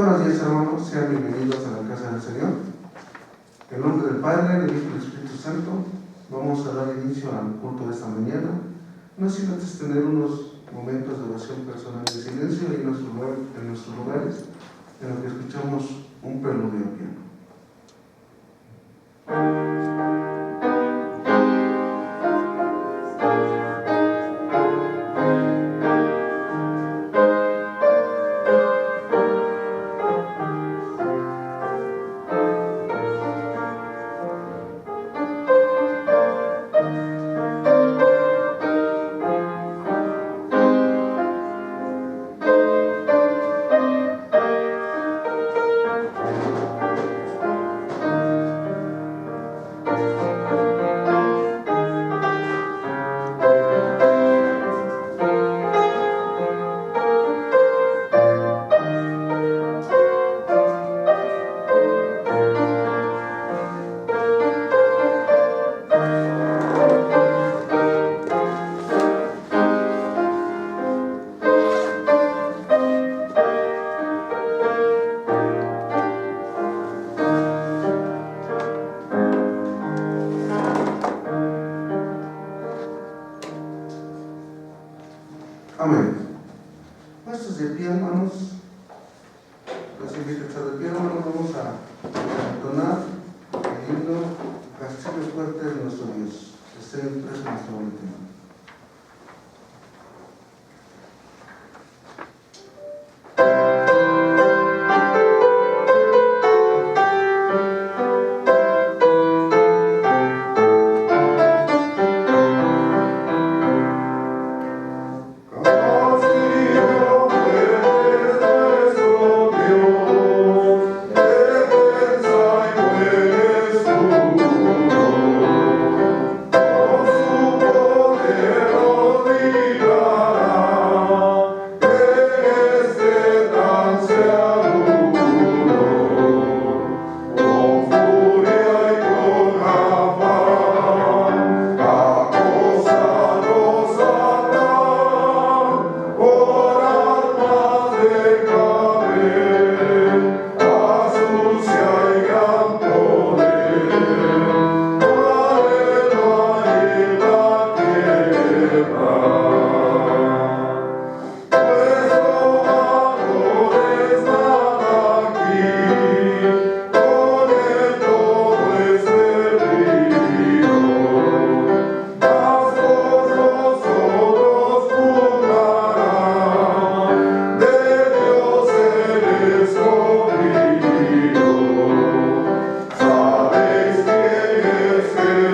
Buenos días, hermanos, sean bienvenidos a la casa del Señor. En nombre del Padre, del Hijo y del Espíritu Santo, vamos a dar inicio al culto de esta mañana, no sin antes tener unos momentos de oración personal de silencio en nuestros lugares, en los que escuchamos un preludio al piano. Amén. Puestos de pie, hermanos, los invito a estar de pie, hermanos. Vamos a entonar el himno Castillo Fuerte de nuestro Dios. Estén impresos en nuestro boletín.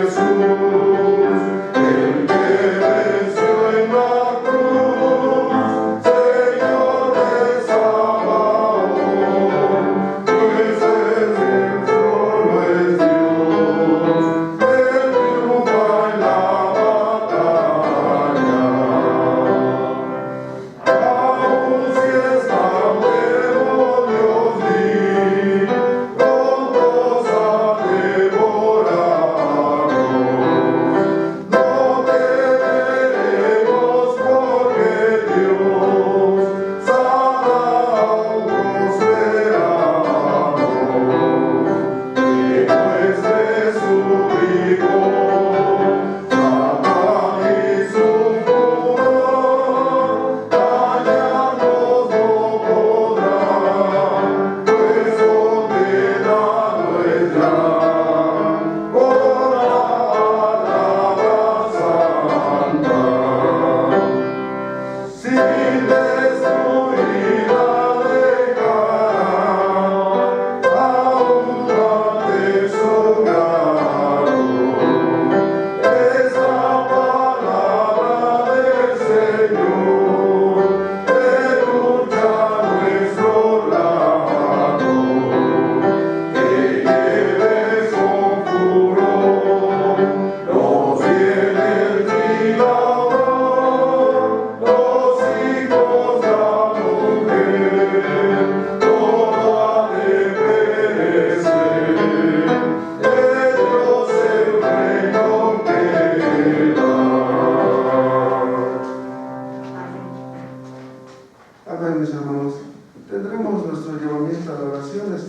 Jesús, el que venció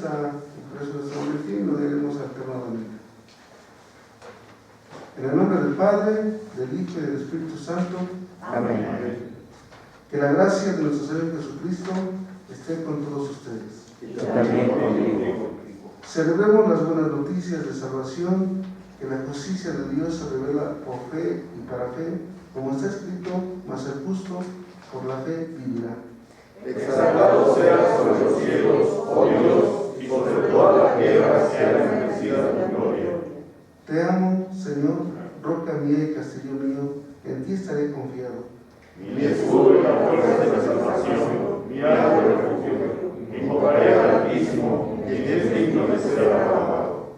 está impreso en este boletín, lo diremos alternadamente. En el nombre del Padre, del Hijo y del Espíritu Santo. Amén. Que la gracia de nuestro Señor Jesucristo esté con todos ustedes. Y también contigo. Celebremos las buenas noticias de salvación, que la justicia de Dios se revela por fe y para fe, como está escrito, mas el justo por la fe vivirá. Exaltado seas sobre los cielos, oh Dios, y sobre toda la tierra sea bendecida tu gloria. Te amo, Señor, roca mía y castillo mío, en ti estaré confiado. Mi escudo y la fuerza de la salvación, mi alto refugio, invocaré al Altísimo, quien es digno de ser alabado.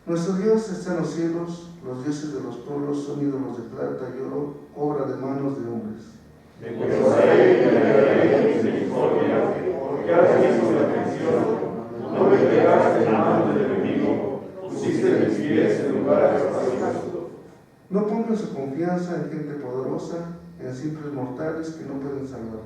Nuestro Dios está en los cielos, los dioses de los pueblos son ídolos de plata y oro, obra de manos de hombres. Te gozaré y alegraré en misericordia, porque has visto mi aflicción, no me entregaste en manos del enemigo, pusiste mis pies en lugares espaciosos. No pongan su confianza en gente poderosa, en simples mortales que no pueden salvar.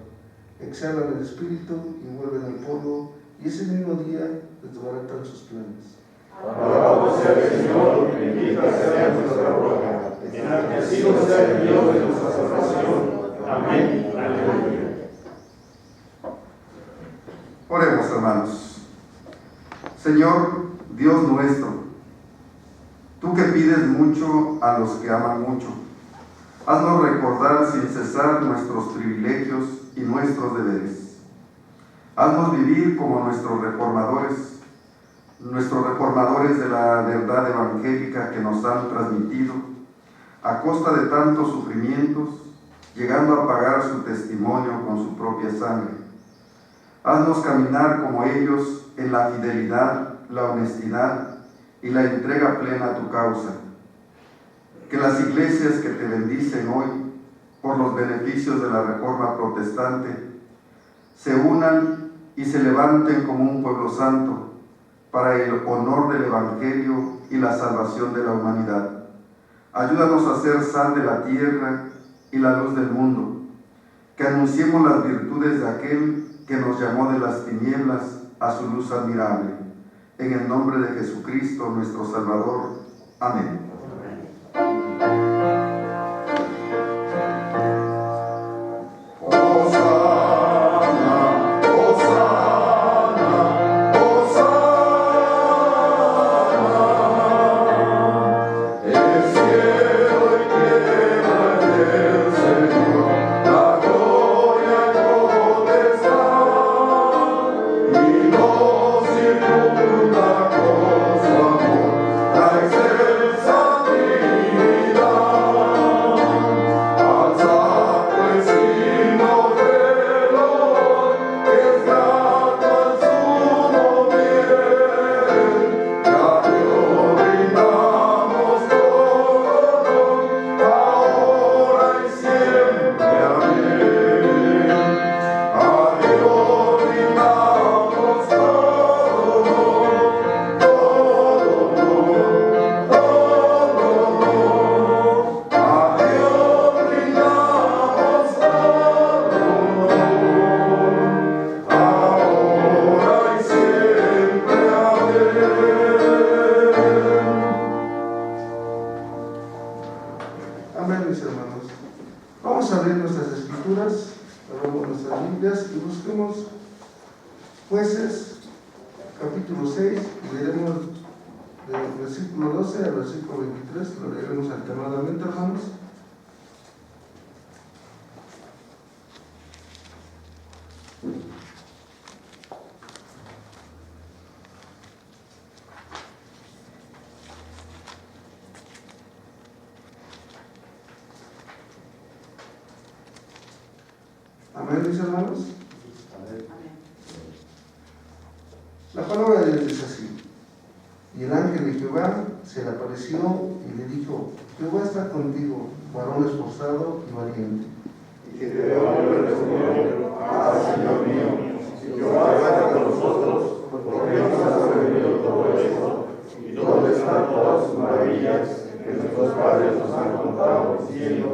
Exhalan el espíritu y vuelven al polvo, y ese mismo día desbaratan sus planes. Alabado sea el Señor, bendita sea nuestra roca, enaltecido sea el Dios de nuestra salvación. Amén. Aleluya. Oremos, hermanos. Señor, Dios nuestro, tú que pides mucho a los que aman mucho, haznos recordar sin cesar nuestros privilegios y nuestros deberes. Haznos vivir como nuestros reformadores de la verdad evangélica que nos han transmitido, a costa de tantos sufrimientos, llegando a pagar su testimonio con su propia sangre. Haznos caminar como ellos en la fidelidad, la honestidad y la entrega plena a tu causa. Que las iglesias que te bendicen hoy por los beneficios de la Reforma Protestante se unan y se levanten como un pueblo santo para el honor del Evangelio y la salvación de la humanidad. Ayúdanos a ser sal de la tierra y la luz del mundo, que anunciemos las virtudes de aquel que nos llamó de las tinieblas a su luz admirable. En el nombre de Jesucristo, nuestro Salvador. Amén. Amén, mis hermanos. Vamos a abrir nuestras escrituras, abramos nuestras Biblias y busquemos Jueces, capítulo 6, y leeremos del versículo 12 al versículo 23, lo leeremos alternadamente, hermanos. Amén, mis hermanos. La palabra de Dios dice así: y el ángel de Jehová se le apareció y le dijo: Jehová está contigo, varón esforzado y valiente. Y que te dé honor y testimonio, Señor mío, Jehová está con nosotros, porque nos ha sobrevenido todo esto, y dónde están todas sus maravillas que nuestros padres nos han contado, diciendo: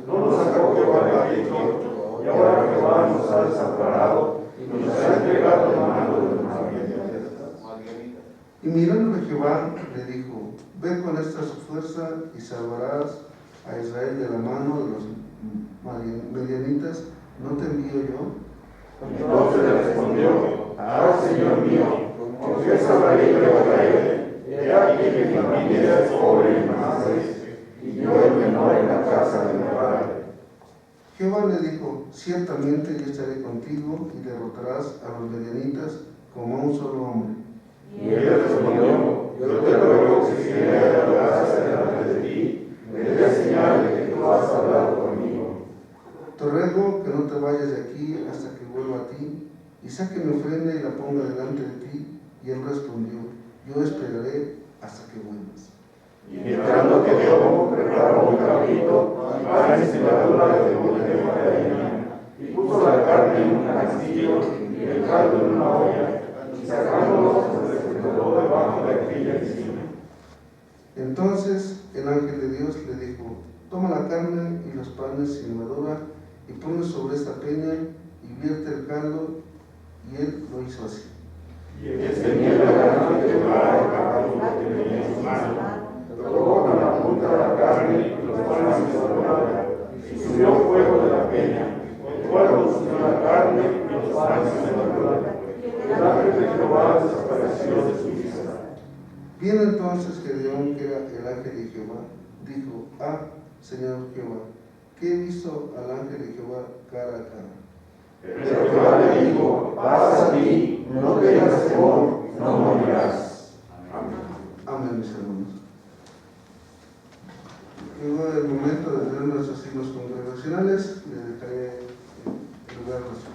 no nos sacó Jehová de Egipto, y ahora Jehová nos ha desamparado y nos ha entregado en mano de nuestros enemigos. Y mirando a Jehová, le dijo: ve con esta su fuerza y salvarás a Israel de la mano de los medianitas, ¿no te envío yo? Entonces le respondió: Señor mío, ¿con qué salvaré yo a Israel? He aquí que mi familia es pobre en Manasés, y yo el menor en la casa de mi padre. Jehová le dijo: ciertamente yo estaré contigo y derrotarás a los medianitas como a un solo hombre. Y él le respondió: yo te ruego que si me hagas delante de ti, me dé señal de que tú has hablado conmigo. Te ruego que no te vayas de aquí hasta que vuelva a ti, y saque mi ofrenda y la ponga delante de ti. Y él respondió: yo esperaré hasta que vuelvas. Y entrando Gedeón, preparó un cabrito, pan sin levadura de harina, y puso la carne en un canastillo y el caldo en una olla, y sacándolos se desnudó debajo de aquella encina. Entonces el ángel de Dios le dijo: toma la carne y los panes sin levadura y ponlos sobre esta peña y vierte el caldo. Y él lo hizo así. Y tenía la gana de llevar el caldo que tenía en su mano, tocó con la punta de la carne y los panes sin levadura, y subió fuego de la peña, el cual consumió la carne y los panes sin levadura. El ángel de Jehová desapareció de su vista. Bien, entonces Gedeón, que era el ángel de Jehová, dijo: Señor Jehová, que he visto al ángel de Jehová cara a cara. Pero Jehová le dijo: pasa a ti, no tengas temor, no morirás. Amén. Amén, mis hermanos. Llegó el momento de leer nuestros signos congregacionales. Le dejaré el lugar a los hijos.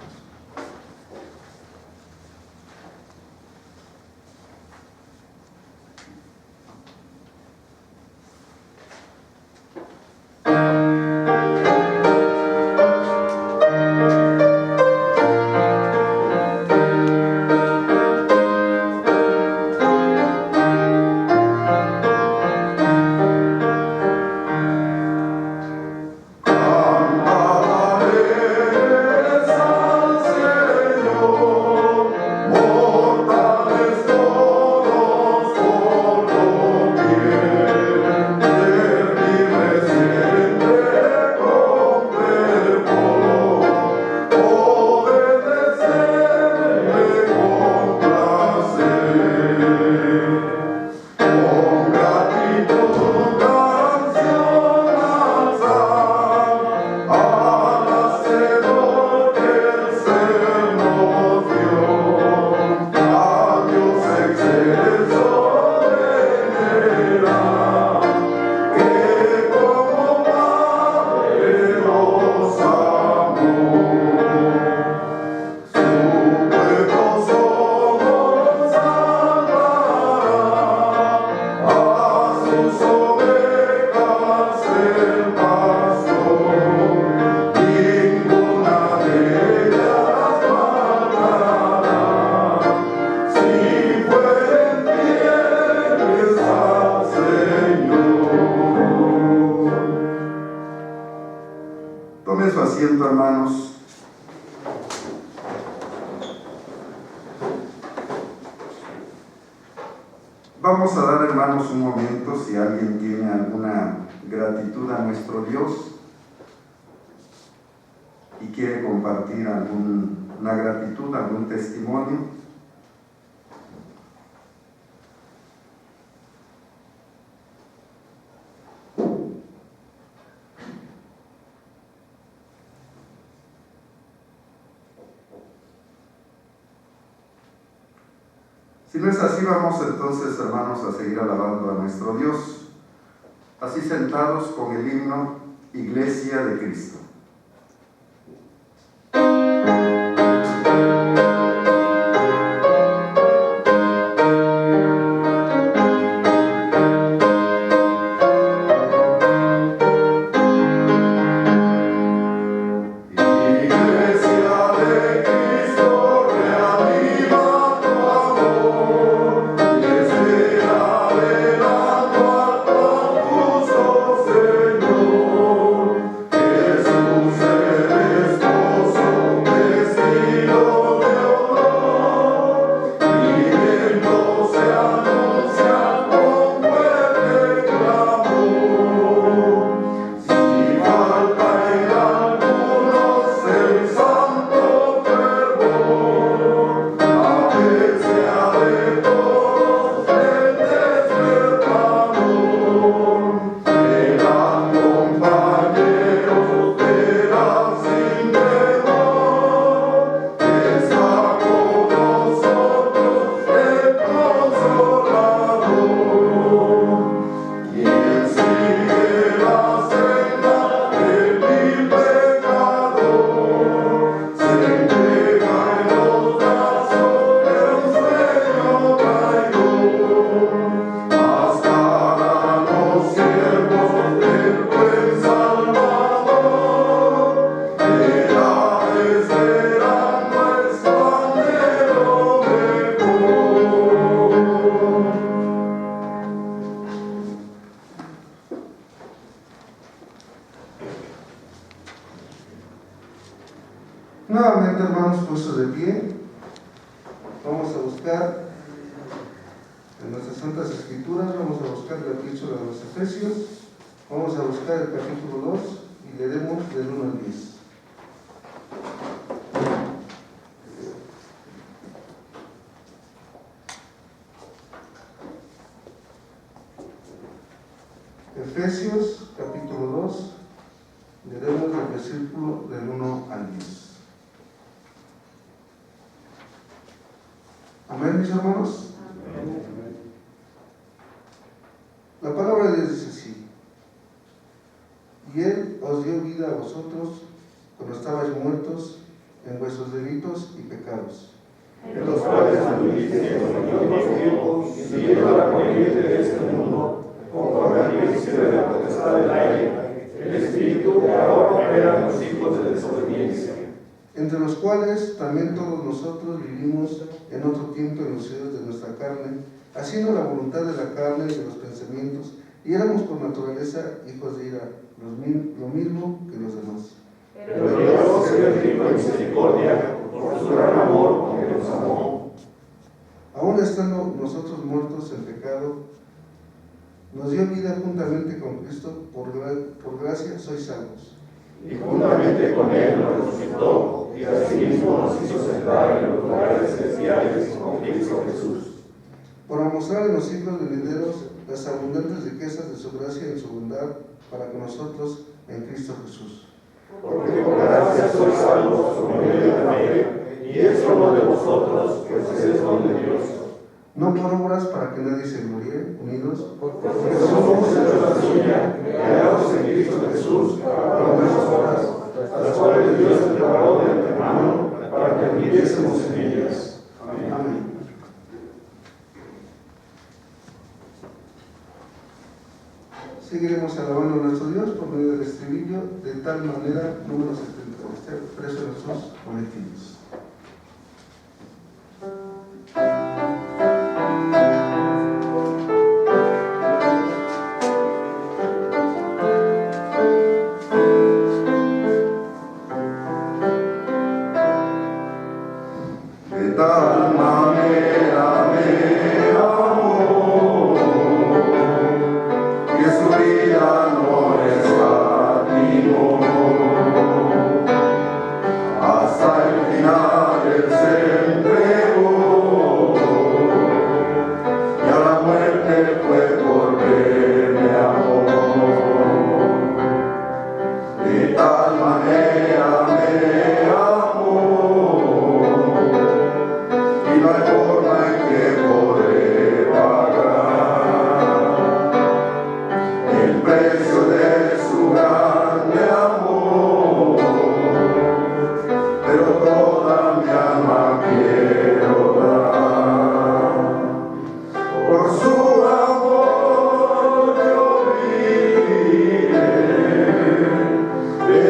Hermanos, vamos a dar, hermanos, un momento si alguien tiene alguna gratitud a nuestro Dios y quiere compartir alguna gratitud, algún testimonio. Si no es así, vamos entonces, hermanos, a seguir alabando a nuestro Dios, así sentados con el himno Iglesia de Cristo. Jesús. Nuevamente, hermanos, puestos de pie, vamos a buscar en nuestras Santas Escrituras, vamos a buscar la epístola de los Efesios, vamos a buscar el capítulo 2 y leeremos del 1 al 10. Efesios capítulo 2, leeremos el versículo del 1 al 10. Amén, mis hermanos. Amén. La palabra de Dios dice así: y Él os dio vida a vosotros cuando estabais muertos en vuestros delitos y pecados, En los cuales anduvisteis en otros tiempos, siguiendo la corriente de este mundo, conforme al príncipe de la potestad del aire, el espíritu que ahora opera en los hijos de desobediencia, entre los cuales también todos nosotros vivimos en otro tiempo en los deseos de nuestra carne, haciendo la voluntad de la carne y de los pensamientos, y éramos por naturaleza hijos de ira, lo mismo que los demás. pero Dios, que es rico en misericordia, por su gran amor con que nos amó, Aún estando nosotros muertos en pecado, nos dio vida juntamente con Cristo, por gracia sois salvos. y juntamente con Él nos resucitó, y asimismo nos hizo sentar en los lugares celestiales con Cristo Jesús, Para mostrar en los siglos venideros las abundantes riquezas de su gracia y su bondad para con nosotros en Cristo Jesús. porque por gracia sois salvos por medio de la fe, y esto no de vosotros, pues es don de Dios. No por obras para que nadie se gloríe, unidos, Porque somos hechos suya, creados en Cristo Jesús, para buenas obras, las cuales Dios preparó de antemano para que anduviésemos en ellas. Amén. Amén. Seguiremos alabando a nuestro Dios por medio del estribillo, de tal manera, número 73, preso en nuestros boletines. De tal manera me amó, que su vida no escatimó, hasta el final Él se entregó, y a la muerte fue por verme amor. De tal manera me amó, y no hay forma en que podré pagar el precio de su grande amor, pero toda mi alma quiero dar. Por su amor yo viviré, de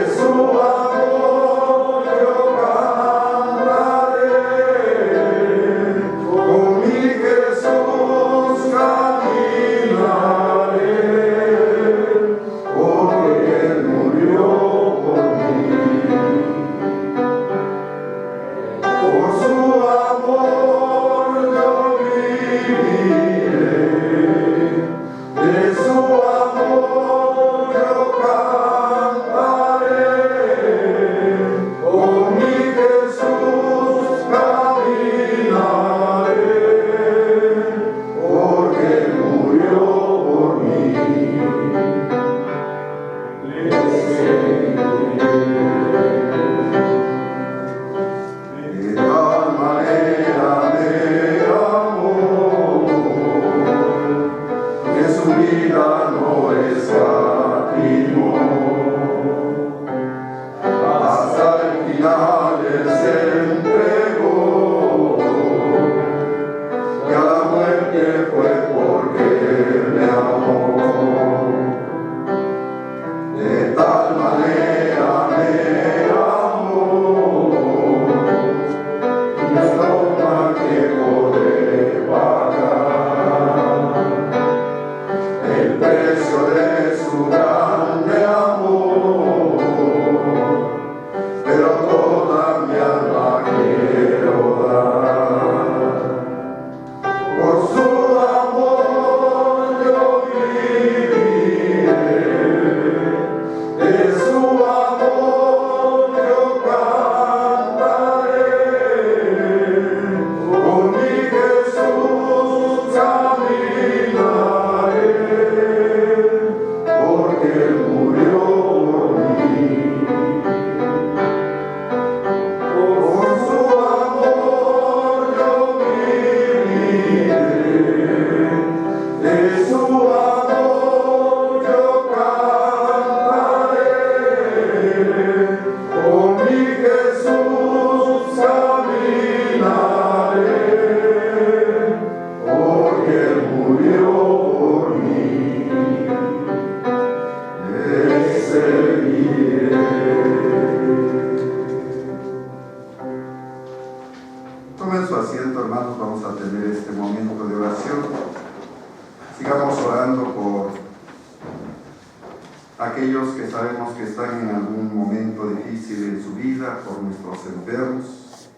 sabemos que están en algún momento difícil en su vida, por nuestros enfermos,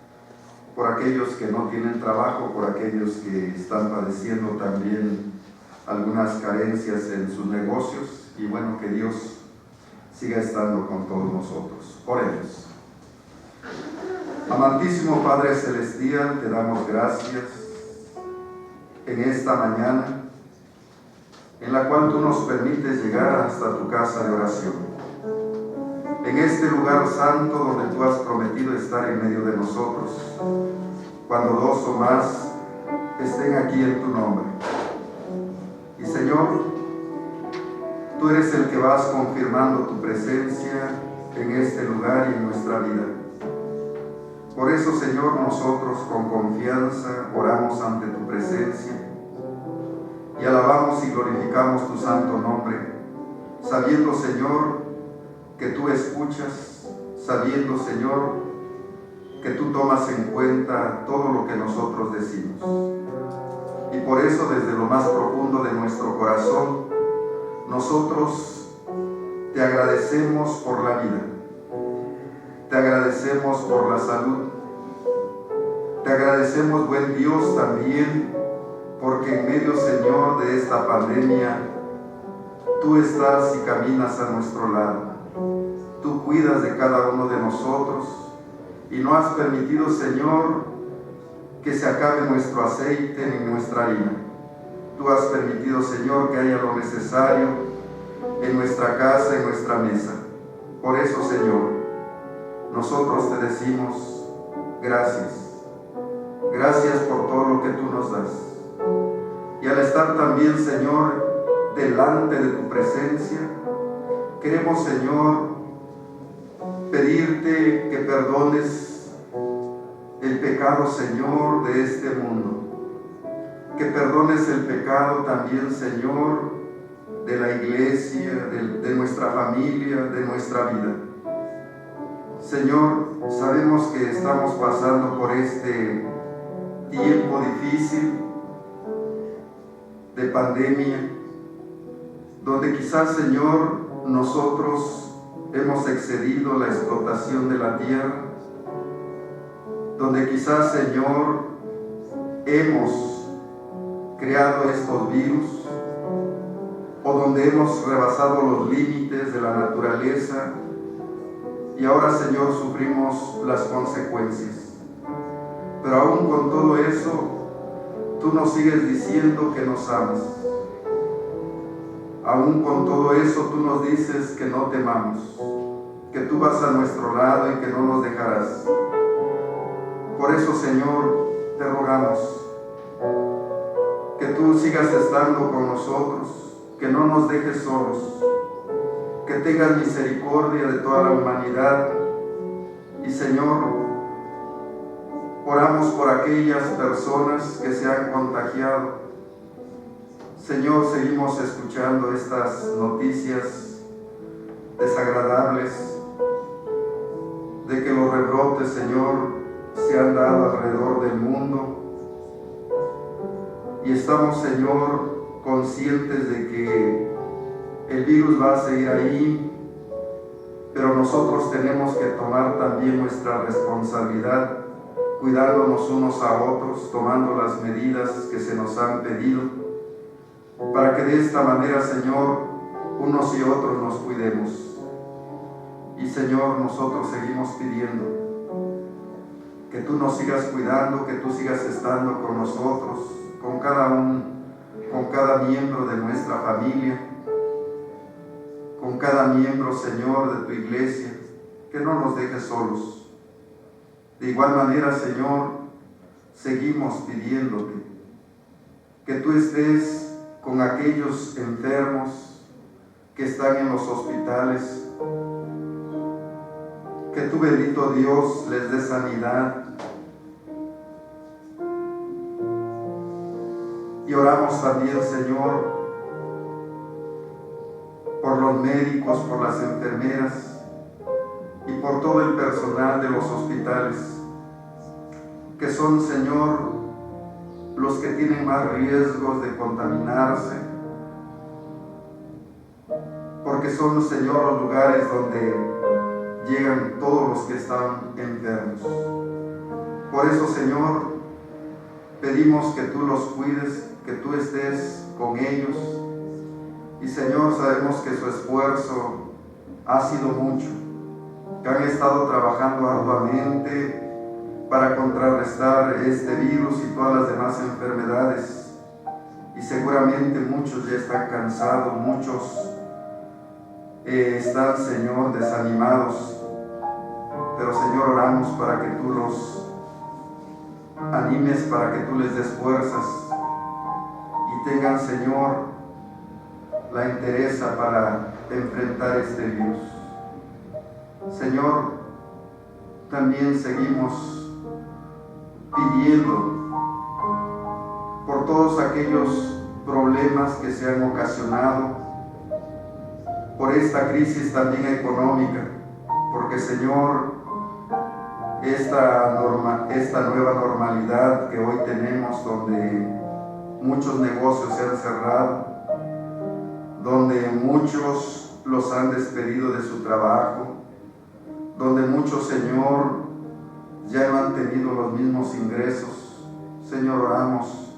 por aquellos que no tienen trabajo, por aquellos que están padeciendo también algunas carencias en sus negocios, y bueno, que Dios siga estando con todos nosotros. Oremos. Amantísimo Padre Celestial, te damos gracias en esta mañana, en la cual tú nos permites llegar hasta tu casa de oración, en este lugar santo donde tú has prometido estar en medio de nosotros, cuando dos o más estén aquí en tu nombre. Y Señor, tú eres el que vas confirmando tu presencia en este lugar y en nuestra vida. Por eso, Señor, nosotros con confianza oramos ante tu presencia y alabamos y glorificamos tu santo nombre, sabiendo, Señor, que tú escuchas, sabiendo, Señor, que tú tomas en cuenta todo lo que nosotros decimos. Y por eso, desde lo más profundo de nuestro corazón, nosotros te agradecemos por la vida, te agradecemos por la salud, te agradecemos, buen Dios, también porque en medio, Señor, de esta pandemia, tú estás y caminas a nuestro lado. Tú cuidas de cada uno de nosotros y no has permitido, Señor, que se acabe nuestro aceite ni nuestra harina. Tú has permitido, Señor, que haya lo necesario en nuestra casa, en nuestra mesa. Por eso, Señor, nosotros te decimos gracias. Gracias por todo lo que tú nos das. Y al estar también, Señor, delante de tu presencia, queremos, Señor, pedirte que perdones el pecado, Señor, de este mundo. Que perdones el pecado también, Señor, de la iglesia, de nuestra familia, de nuestra vida. Señor, sabemos que estamos pasando por este tiempo difícil de pandemia, donde quizás, Señor, nosotros hemos excedido la explotación de la tierra, donde quizás, Señor, hemos creado estos virus, o donde hemos rebasado los límites de la naturaleza, y ahora, Señor, sufrimos las consecuencias. Pero aún con todo eso, tú nos sigues diciendo que nos amas. Aún con todo eso, tú nos dices que no temamos, que tú vas a nuestro lado y que no nos dejarás. Por eso, Señor, te rogamos que tú sigas estando con nosotros, que no nos dejes solos, que tengas misericordia de toda la humanidad. Y, Señor, oramos por aquellas personas que se han contagiado. Señor, seguimos escuchando estas noticias desagradables de que los rebrotes, Señor, se han dado alrededor del mundo. Y estamos, Señor, conscientes de que el virus va a seguir ahí, pero nosotros tenemos que tomar también nuestra responsabilidad, cuidándonos unos a otros, tomando las medidas que se nos han pedido, para que de esta manera, Señor, unos y otros nos cuidemos. Y, Señor, nosotros seguimos pidiendo que tú nos sigas cuidando, que tú sigas estando con nosotros, con cada miembro de nuestra familia, con cada miembro, Señor, de tu iglesia, que no nos dejes solos. De igual manera, Señor, seguimos pidiéndote que tú estés con aquellos enfermos que están en los hospitales, que tu bendito Dios les dé sanidad. Y oramos también, Señor, por los médicos, por las enfermeras y por todo el personal de los hospitales, que son, Señor, los que tienen más riesgos de contaminarse, porque son, Señor, los lugares donde llegan todos los que están enfermos. Por eso, Señor, pedimos que tú los cuides, que tú estés con ellos. Y, Señor, sabemos que su esfuerzo ha sido mucho, que han estado trabajando arduamente para contrarrestar este virus y todas las demás enfermedades. Y seguramente muchos ya están cansados, muchos están, Señor, desanimados. Pero, Señor, oramos para que tú los animes, para que tú les des fuerzas y tengan, Señor, la entereza para enfrentar este virus. Señor, también seguimos pidiendo por todos aquellos problemas que se han ocasionado por esta crisis también económica, porque, Señor, esta nueva normalidad que hoy tenemos, donde muchos negocios se han cerrado, donde muchos los han despedido de su trabajo, donde muchos, Señor, ya no han tenido los mismos ingresos. Señor, oramos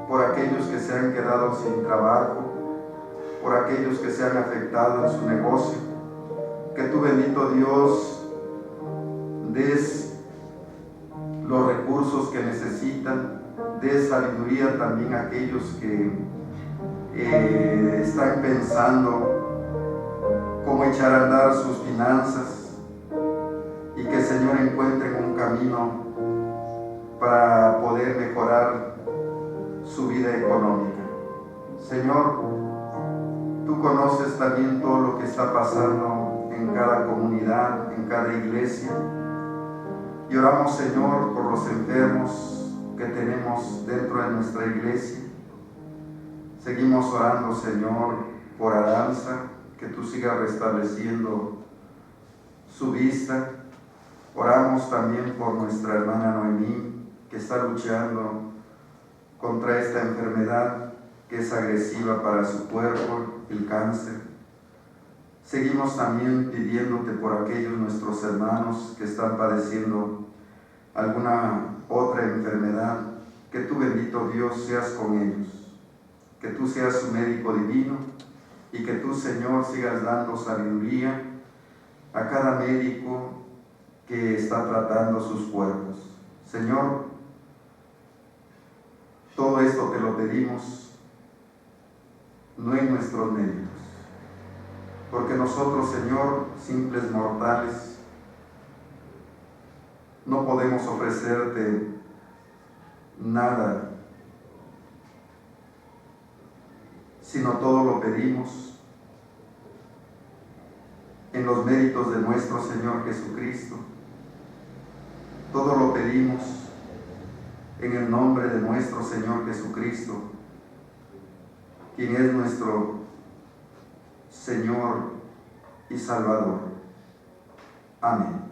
por aquellos que se han quedado sin trabajo, por aquellos que se han afectado en su negocio, que tú, bendito Dios, des los recursos que necesitan, des sabiduría también a aquellos que están pensando cómo echar a andar sus finanzas, y que, Señor, encuentren un camino para poder mejorar su vida económica. Señor, tú conoces también todo lo que está pasando en cada comunidad, en cada iglesia, y oramos, Señor, por los enfermos que tenemos dentro de nuestra iglesia. Seguimos orando, Señor, por Aranza, que tú sigas restableciendo su vista. Oramos también por nuestra hermana Noemí, que está luchando contra esta enfermedad que es agresiva para su cuerpo, el cáncer. Seguimos también pidiéndote por aquellos nuestros hermanos que están padeciendo alguna otra enfermedad, que tú, bendito Dios, seas con ellos, que tú seas su médico divino y que tú, Señor, sigas dando sabiduría a cada médico que está tratando sus cuerpos. Señor, todo esto te lo pedimos no en nuestros medios, porque nosotros, Señor, simples mortales, no podemos ofrecerte nada, sino todo lo pedimos en los méritos de nuestro Señor Jesucristo. Todo lo pedimos en el nombre de nuestro Señor Jesucristo, quien es nuestro Señor y Salvador. Amén.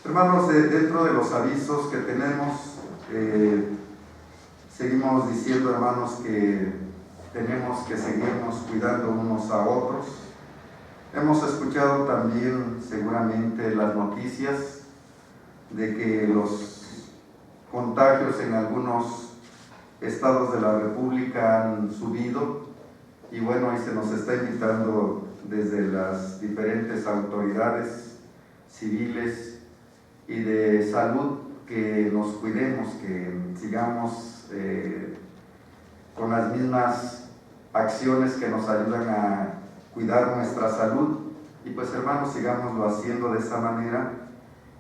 Hermanos, dentro de los avisos que tenemos, seguimos diciendo, hermanos, que tenemos que seguirnos cuidando unos a otros. Hemos escuchado también seguramente las noticias de que los contagios en algunos estados de la República han subido, y bueno, ahí se nos está invitando desde las diferentes autoridades civiles y de salud que nos cuidemos, que sigamos con las mismas acciones que nos ayudan a cuidar nuestra salud. Y pues, hermanos, sigámoslo haciendo de esa manera.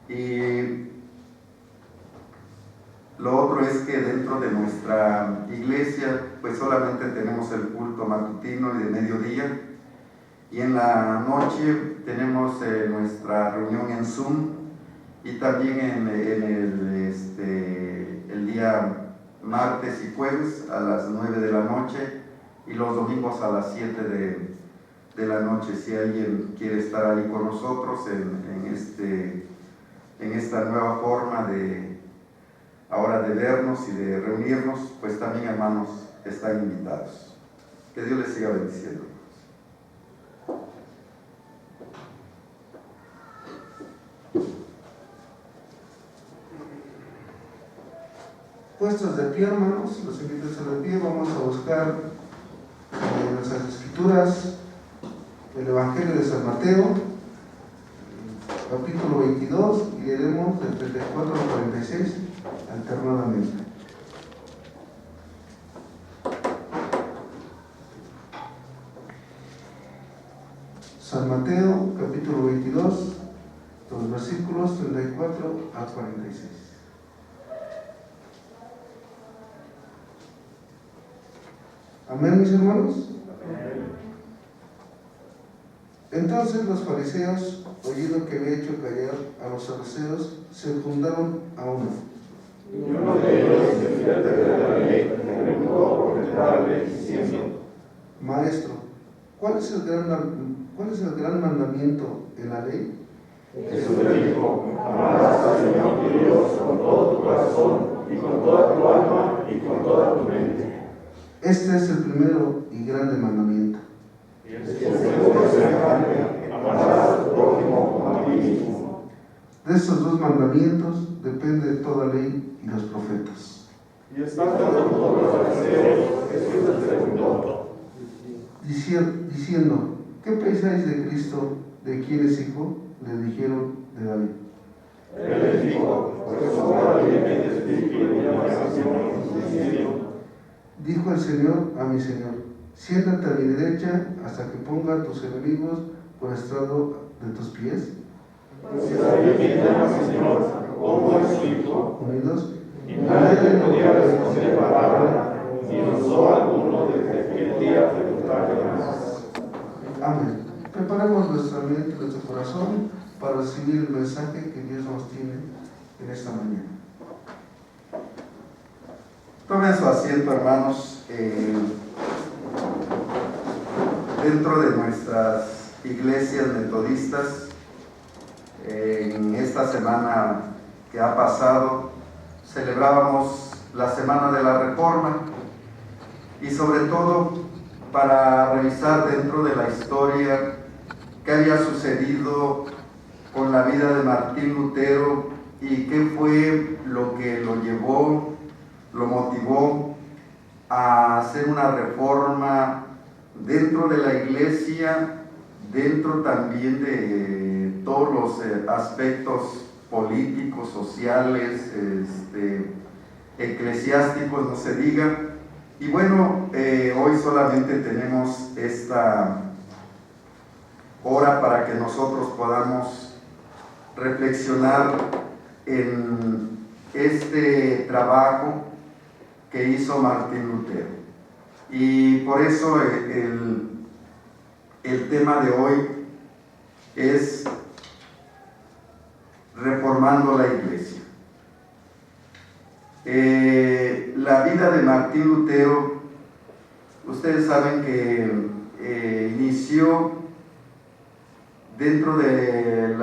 Y lo otro es que dentro de nuestra iglesia pues solamente tenemos el culto matutino y de mediodía, y en la noche tenemos nuestra reunión en Zoom, y también en el día martes y jueves a las 9 de la noche, y los domingos a las 7 de la noche. Si alguien quiere estar ahí con nosotros en esta nueva forma de ahora de vernos y de reunirnos, pues también, hermanos, están invitados. Que Dios les siga bendiciendo. Puestos de pie, hermanos, los invito a estar de pie. Vamos a buscar en nuestras escrituras el Evangelio de San Mateo, capítulo 22, y leeremos del 34 al 46 alternadamente. San Mateo, capítulo 22, los versículos 34 a 46. Amén, mis hermanos. Entonces los fariseos, oyendo que había hecho callar a los saduceos, se juntaron a uno. Y uno de ellos, estudiante de la ley, preguntó por tentarle, diciendo: Maestro, ¿cuál es el gran mandamiento en la ley? Jesús le dijo: amarás al Señor tu Dios con todo tu corazón, y con toda tu alma, y con toda tu mente. Este es el primero y grande mandamiento. Y el segundo es semejante: amarás a tu prójimo como a ti mismo. De estos dos mandamientos depende toda ley y los profetas. Y estando junto a los fariseos, Jesús les preguntó, Diciendo, ¿qué pensáis de Cristo? ¿De quién es hijo? Le dijeron, de David. Él les dijo: pues ahora viene el Espíritu de llamación, diciendo: Dijo el Señor a mi Señor, siéntate a mi derecha hasta que ponga a tus enemigos por estrado de tus pies. Si David me llama Señor, como es su hijo, Unidos. y nadie le podía responder palabra, ni osó alguno desde aquel día preguntarle más. Amén. Preparemos nuestra mente y nuestro corazón para recibir el mensaje que Dios nos tiene en esta mañana. Tomen su asiento, hermanos. Dentro de nuestras iglesias metodistas, en esta semana que ha pasado, celebrábamos la Semana de la Reforma, y sobre todo para revisar dentro de la historia qué había sucedido con la vida de Martín Lutero y qué fue lo que lo llevó, lo motivó a hacer una reforma dentro de la iglesia, dentro también de todos los aspectos políticos, sociales, eclesiásticos, no se diga. Y bueno, hoy solamente tenemos esta hora para que nosotros podamos reflexionar en este trabajo que hizo Martín Lutero. Y por eso el tema de hoy es reformando la iglesia. La vida de Martín Lutero, ustedes saben que inició dentro de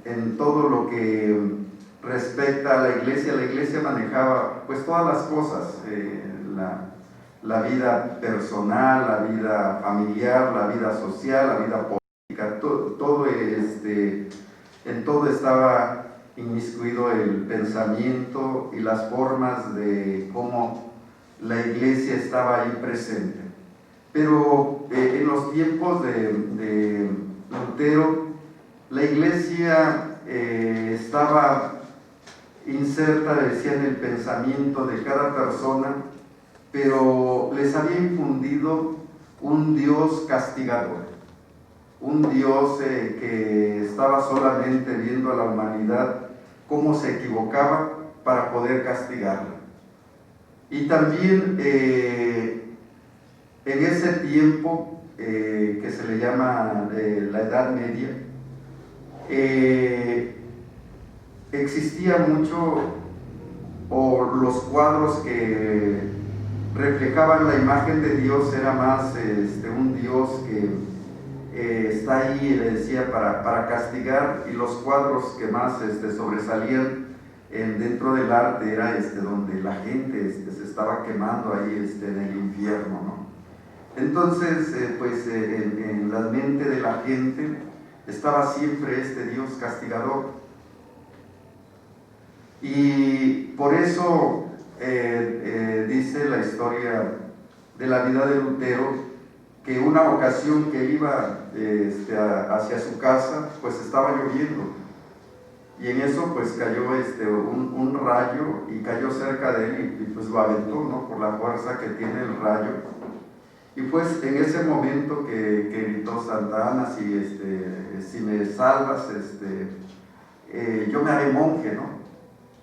en todo lo que respecta a la iglesia manejaba pues todas las cosas, la vida personal, la vida familiar, la vida social, la vida política, en todo estaba inmiscuido el pensamiento y las formas de cómo la iglesia estaba ahí presente. Pero en los tiempos de Lutero, la iglesia estaba inserta, decía, en el pensamiento de cada persona, pero les había infundido un Dios castigador, un Dios que estaba solamente viendo a la humanidad cómo se equivocaba para poder castigarla. Y también en ese tiempo que se le llama la Edad Media, existía mucho, o los cuadros que reflejaban la imagen de Dios era más un Dios que está ahí, le decía, para castigar, y los cuadros que más sobresalían dentro del arte era donde la gente se estaba quemando ahí en el infierno, ¿no? Entonces, pues en la mente de la gente estaba siempre este Dios castigador. Y por eso dice la historia de la vida de Lutero, que una ocasión que iba hacia su casa, pues estaba lloviendo. Y en eso pues cayó un rayo y cayó cerca de él y pues lo aventó, ¿no? Por la fuerza que tiene el rayo. Y pues en ese momento que gritó Santa Ana, si me salvas, yo me haré monje, ¿no?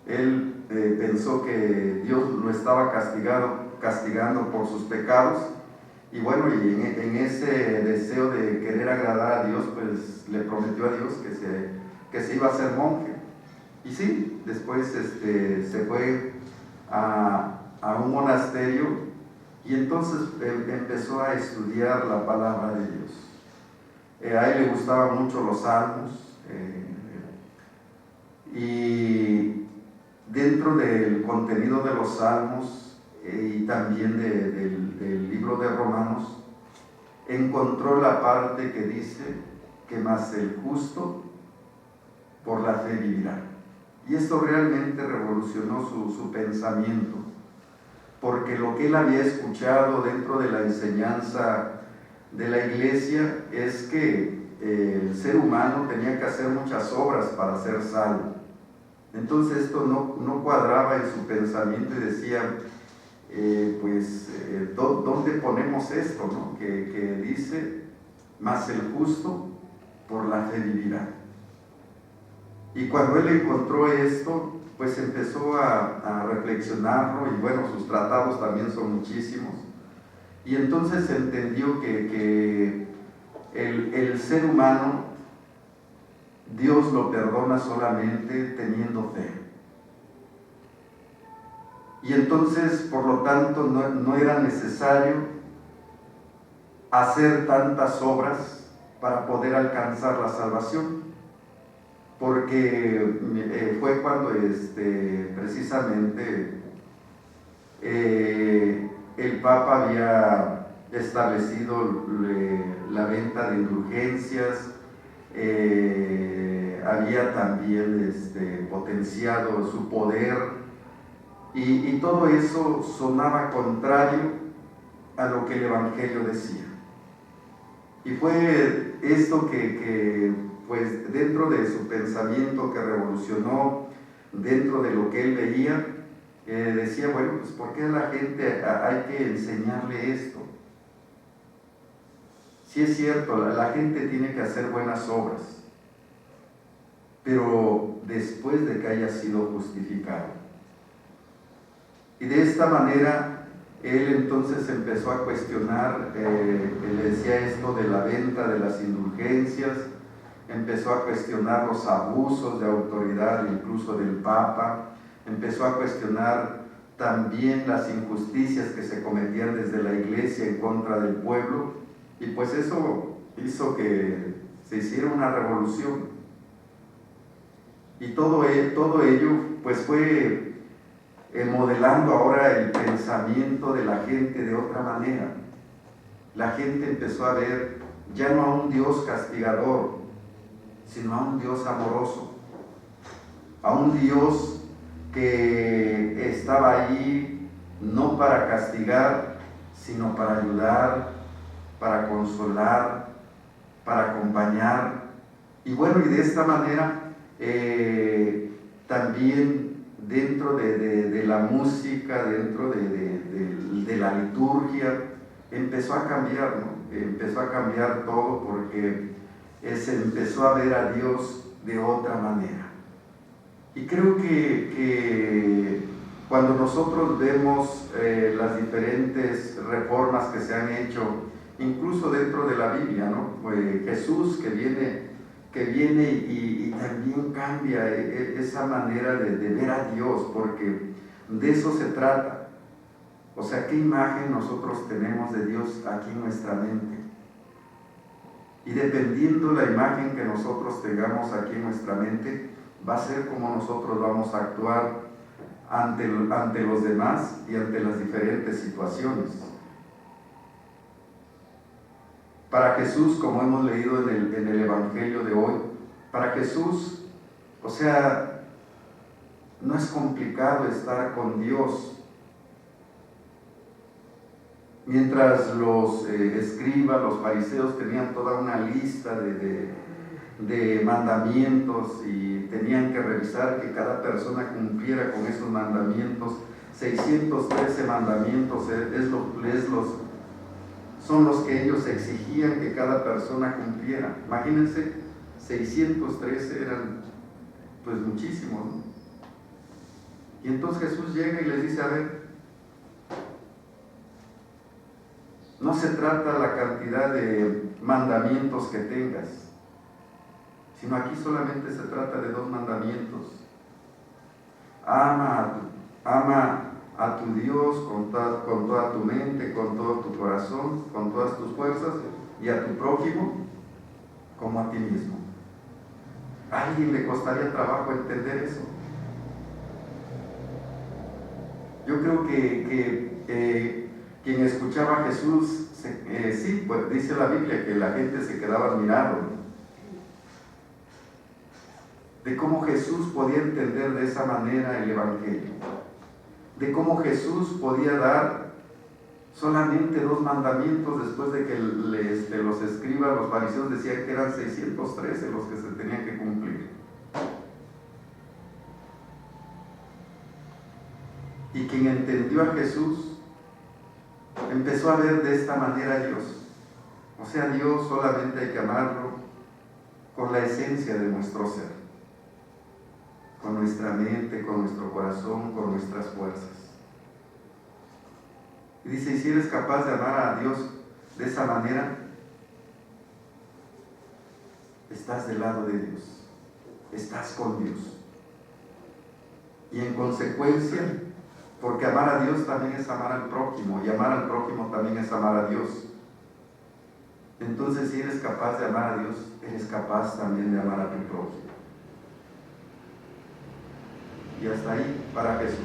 Él pensó que Dios lo estaba castigando por sus pecados. Y bueno, y en ese deseo de querer agradar a Dios, pues le prometió a Dios que se iba a hacer monje. Y sí, después se fue a un monasterio y entonces empezó a estudiar la palabra de Dios. A él le gustaban mucho los salmos, y dentro del contenido de los salmos y también del libro de Romanos, encontró la parte que dice que más el justo por la fe vivirá. Y esto realmente revolucionó su pensamiento, porque lo que él había escuchado dentro de la enseñanza de la iglesia es que el ser humano tenía que hacer muchas obras para ser salvo. Entonces esto no cuadraba en su pensamiento y decía, ¿dónde ponemos esto, no? Que dice, más el justo por la fe vivirá. Y cuando él encontró esto, pues empezó a reflexionarlo, y bueno, sus tratados también son muchísimos, y entonces entendió que el ser humano, Dios lo perdona solamente teniendo fe. Y entonces, por lo tanto, no era necesario hacer tantas obras para poder alcanzar la salvación, porque fue cuando precisamente el Papa había establecido la venta de indulgencias, había también potenciado su poder, y todo eso sonaba contrario a lo que el Evangelio decía. Y fue esto que pues dentro de su pensamiento, que revolucionó dentro de lo que él veía, decía, bueno, pues ¿por qué a la gente hay que enseñarle esto? Sí es cierto, la gente tiene que hacer buenas obras, pero después de que haya sido justificado. Y de esta manera, él entonces empezó a cuestionar, le decía esto de la venta de las indulgencias, empezó a cuestionar los abusos de autoridad, incluso del Papa, empezó a cuestionar también las injusticias que se cometían desde la iglesia en contra del pueblo, y pues eso hizo que se hiciera una revolución. Y todo ello pues fue modelando ahora el pensamiento de la gente de otra manera. La gente empezó a ver ya no a un Dios castigador, sino a un Dios amoroso, a un Dios que estaba allí no para castigar, sino para ayudar, para consolar, para acompañar. Y bueno, y de esta manera también dentro de la música, dentro de la liturgia, empezó a cambiar, ¿no? Empezó a cambiar todo, porque se empezó a ver a Dios de otra manera. Y creo que cuando nosotros vemos las diferentes reformas que se han hecho, incluso dentro de la Biblia, ¿no? Jesús que viene y también cambia esa manera de ver a Dios, porque de eso se trata. O sea, ¿qué imagen nosotros tenemos de Dios aquí en nuestra mente? Y dependiendo la imagen que nosotros tengamos aquí en nuestra mente, va a ser cómo nosotros vamos a actuar ante los demás y ante las diferentes situaciones. Para Jesús, como hemos leído en el Evangelio de hoy, para Jesús, o sea, no es complicado estar con Dios. Mientras los escribas, los fariseos tenían toda una lista de mandamientos y tenían que revisar que cada persona cumpliera con esos mandamientos. 613 mandamientos son los que ellos exigían que cada persona cumpliera. Imagínense, 613 eran pues muchísimos, ¿no? Y entonces Jesús llega y les dice, a ver, no se trata la cantidad de mandamientos que tengas, sino aquí solamente se trata de 2 mandamientos. Ama a tu Dios con toda tu mente, con todo tu corazón, con todas tus fuerzas, y a tu prójimo como a ti mismo. ¿A alguien le costaría trabajo entender eso? Yo creo que quien escuchaba a Jesús, sí, pues dice la Biblia que la gente se quedaba admirado, ¿no? De cómo Jesús podía entender de esa manera el Evangelio, de cómo Jesús podía dar solamente 2 mandamientos después de que los escribas, los fariseos decían que eran 613 los que se tenían que cumplir. Y quien entendió a Jesús empezó a ver de esta manera a Dios. O sea, Dios solamente hay que amarlo con la esencia de nuestro ser, con nuestra mente, con nuestro corazón, con nuestras fuerzas. Y dice, y si eres capaz de amar a Dios de esa manera, estás del lado de Dios, estás con Dios. Y en consecuencia, porque amar a Dios también es amar al prójimo, y amar al prójimo también es amar a Dios. Entonces, si eres capaz de amar a Dios, eres capaz también de amar a tu prójimo. Y hasta ahí para Jesús.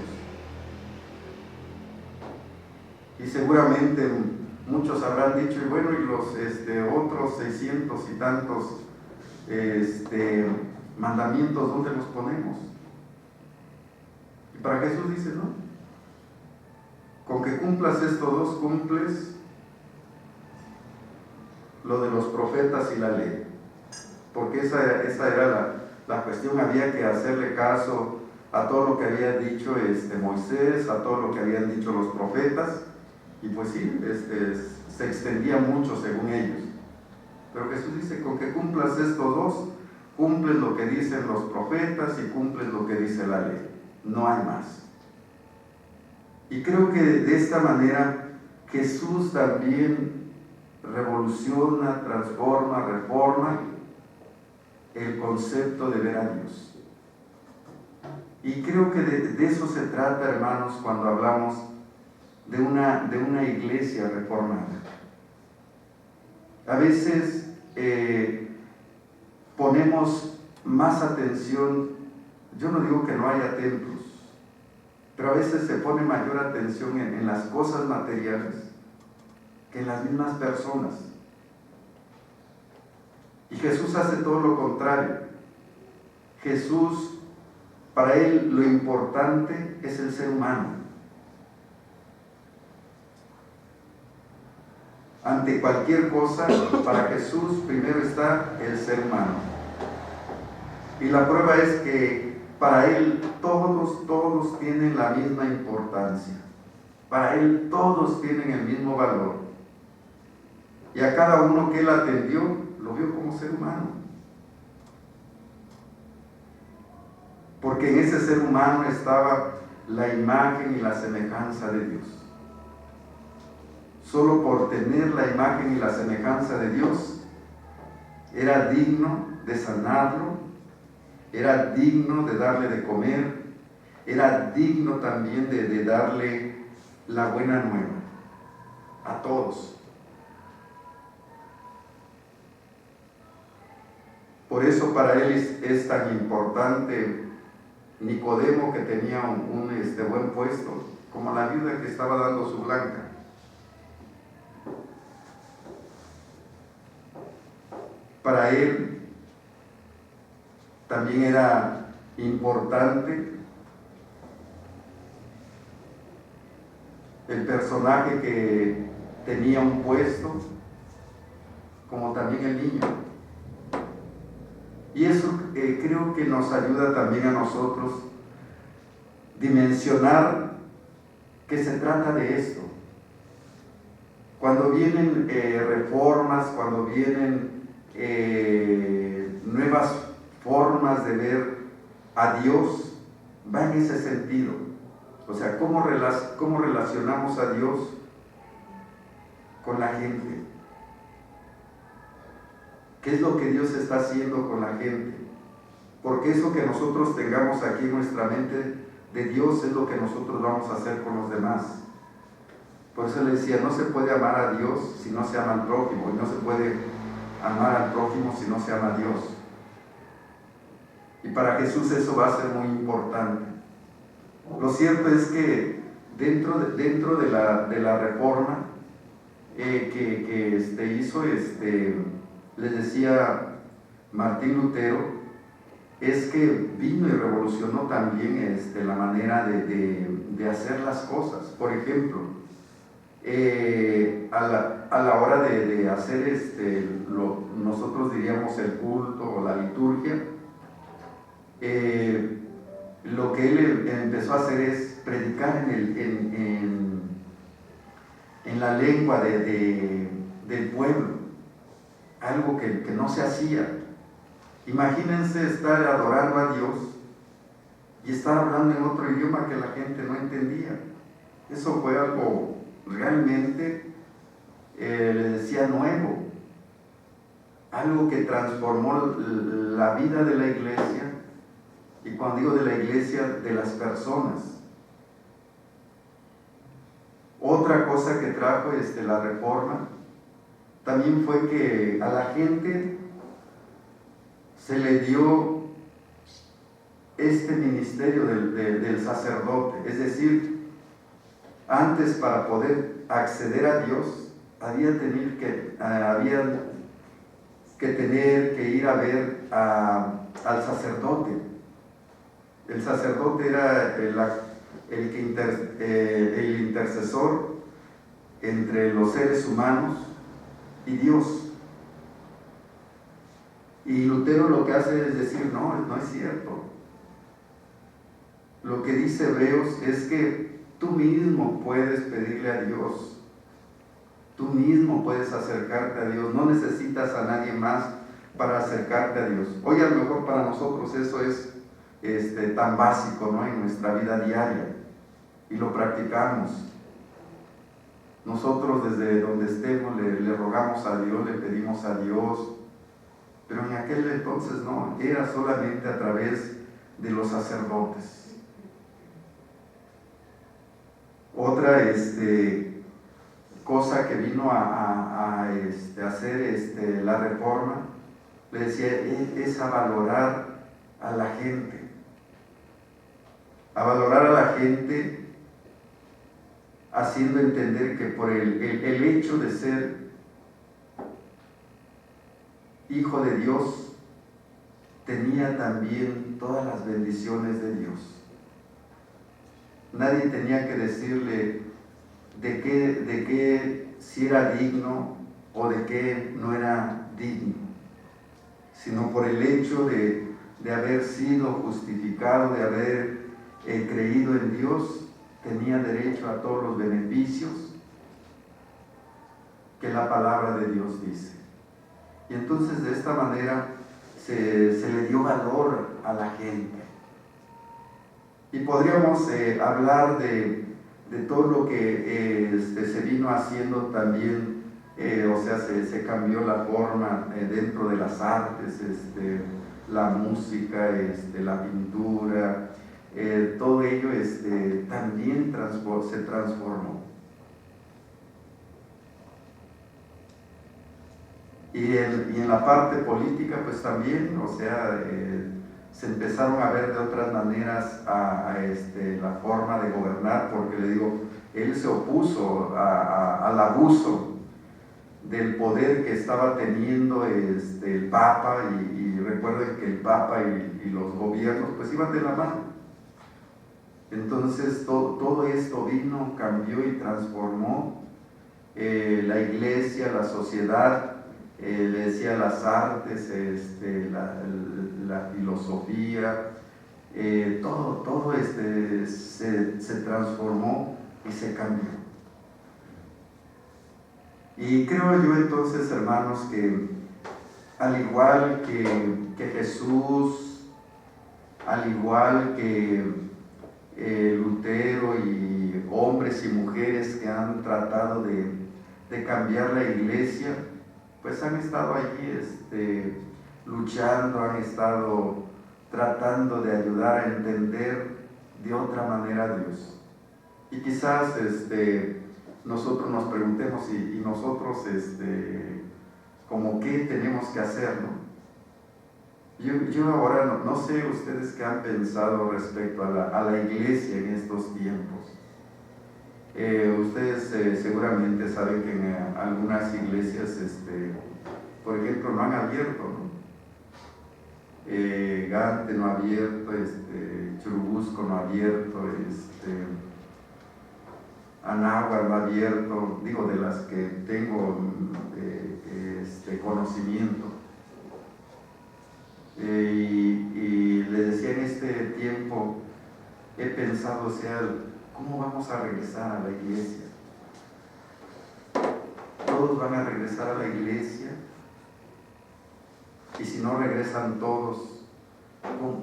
Y seguramente muchos habrán dicho, y bueno, y los otros 600 y tantos mandamientos, ¿dónde los ponemos? Y para Jesús dice, no, con que cumplas estos 2, cumples lo de los profetas y la ley. Porque esa era la cuestión, había que hacerle caso a todo lo que había dicho Moisés, a todo lo que habían dicho los profetas, y pues sí, se extendía mucho según ellos. Pero Jesús dice, con que cumplas estos 2, cumples lo que dicen los profetas y cumples lo que dice la ley. No hay más. Y creo que de esta manera Jesús también revoluciona, transforma, reforma el concepto de ver a Dios. Y creo que de eso se trata, hermanos, cuando hablamos de una iglesia reformada. A veces ponemos más atención, yo no digo que no haya templos, pero a veces se pone mayor atención en las cosas materiales que en las mismas personas. Y Jesús hace todo lo contrario. Jesús, para él lo importante es el ser humano. Ante cualquier cosa, para Jesús primero está el ser humano. Y la prueba es que para él todos tienen la misma importancia. Para él todos tienen el mismo valor. Y a cada uno que él atendió, lo vio como ser humano. Porque en ese ser humano estaba la imagen y la semejanza de Dios. Solo por tener la imagen y la semejanza de Dios, era digno de sanarlo, era digno de darle de comer, era digno también de darle la buena nueva a todos. Por eso para él es tan importante Nicodemo, que tenía un buen puesto, como la viuda que estaba dando su blanca. Para él también era importante el personaje que tenía un puesto, como también el niño. Y eso creo que nos ayuda también a nosotros dimensionar que se trata de esto. Cuando vienen reformas, cuando vienen nuevas formas de ver a Dios, va en ese sentido. O sea, ¿cómo relacionamos a Dios con la gente? ¿Qué es lo que Dios está haciendo con la gente? Porque eso que nosotros tengamos aquí en nuestra mente de Dios es lo que nosotros vamos a hacer con los demás. Por eso le decía, no se puede amar a Dios si no se ama al prójimo, y no se puede amar al prójimo si no se ama a Dios. Y para Jesús eso va a ser muy importante. Lo cierto es que dentro de la reforma que hizo, les decía Martín Lutero, es que vino y revolucionó también la manera de hacer las cosas. Por ejemplo, a la hora de hacer nosotros diríamos el culto o la liturgia, lo que él empezó a hacer es predicar en la lengua del pueblo, algo que no se hacía. Imagínense estar adorando a Dios y estar hablando en otro idioma que la gente no entendía. Eso fue algo realmente, le decía, nuevo, algo que transformó la vida de la iglesia, y cuando digo de la iglesia, de las personas. Otra cosa que trajo la reforma también fue que a la gente se le dio este ministerio del sacerdote. Es decir, antes, para poder acceder a Dios, había que ir a ver al sacerdote. El sacerdote era el intercesor entre los seres humanos y Dios. Y Lutero lo que hace es decir, no es cierto. Lo que dice Hebreos es que tú mismo puedes pedirle a Dios, tú mismo puedes acercarte a Dios, no necesitas a nadie más para acercarte a Dios. Hoy a lo mejor para nosotros eso es tan básico, ¿no?, en nuestra vida diaria, y lo practicamos. Nosotros desde donde estemos le rogamos a Dios, le pedimos a Dios, pero en aquel entonces no, era solamente a través de los sacerdotes. Otra cosa que vino a hacer la reforma, le decía, es a valorar a la gente. A valorar a la gente, haciendo entender que por el hecho de ser hijo de Dios, tenía también todas las bendiciones de Dios. Nadie tenía que decirle de qué si era digno o de qué no era digno, sino por el hecho de haber sido justificado, de haber creído en Dios, tenía derecho a todos los beneficios que la palabra de Dios dice. Y entonces de esta manera se le dio valor a la gente. Y podríamos hablar de todo lo que se vino haciendo también, se cambió la forma dentro de las artes, la música, la pintura, todo ello también se transformó. Y en la parte política, pues también, o sea, se empezaron a ver de otras maneras la forma de gobernar, porque le digo, él se opuso al abuso del poder que estaba teniendo el Papa, y recuerden que el Papa y los gobiernos pues iban de la mano. Entonces todo esto vino, cambió y transformó la iglesia, la sociedad, le decía las artes, la filosofía, todo se transformó y se cambió. Y creo yo entonces, hermanos, que al igual que Jesús, al igual que Lutero y hombres y mujeres que han tratado de cambiar la iglesia, pues han estado allí luchando, han estado tratando de ayudar a entender de otra manera a Dios. Y quizás nosotros nos preguntemos y nosotros como qué tenemos que hacer, ¿no? Yo ahora no sé ustedes qué han pensado respecto a la iglesia en estos tiempos. Ustedes seguramente saben que en algunas iglesias, por ejemplo, no han abierto, ¿no? Gante no ha abierto, Churubusco no ha abierto, Anáhuac no ha abierto, digo, de las que tengo conocimiento. Y le decía, en este tiempo he pensado, o sea, ¿cómo vamos a regresar a la iglesia? Todos van a regresar a la iglesia, y si no regresan todos,